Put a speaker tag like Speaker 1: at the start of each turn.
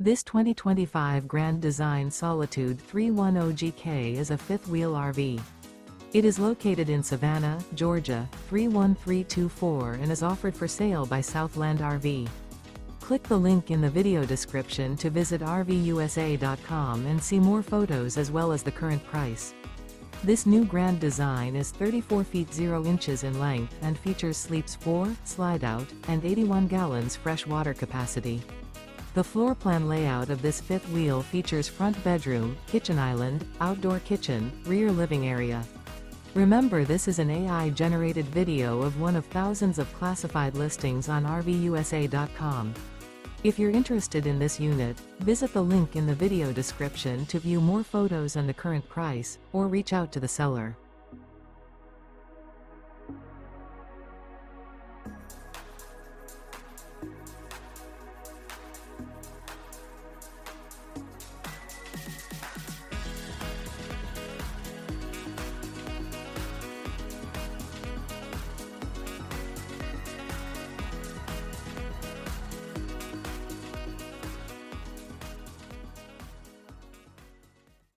Speaker 1: This 2025 Grand Design Solitude 310GK is a fifth-wheel RV. It is located in Savannah, Georgia, 31324 and is offered for sale by Southland RV. Click the link in the video description to visit RVUSA.com and see more photos as well as the current price. This new Grand Design is 34 feet 0 inches in length and features sleeps 4, Slideout, and 81 gallons fresh water capacity. The floor plan layout of this fifth wheel features front bedroom, kitchen island, outdoor kitchen, rear living area. Remember, this is an AI-generated video of one of thousands of classified listings on RVUSA.com. If you're interested in this unit, visit the link in the video description to view more photos and the current price, or reach out to the seller.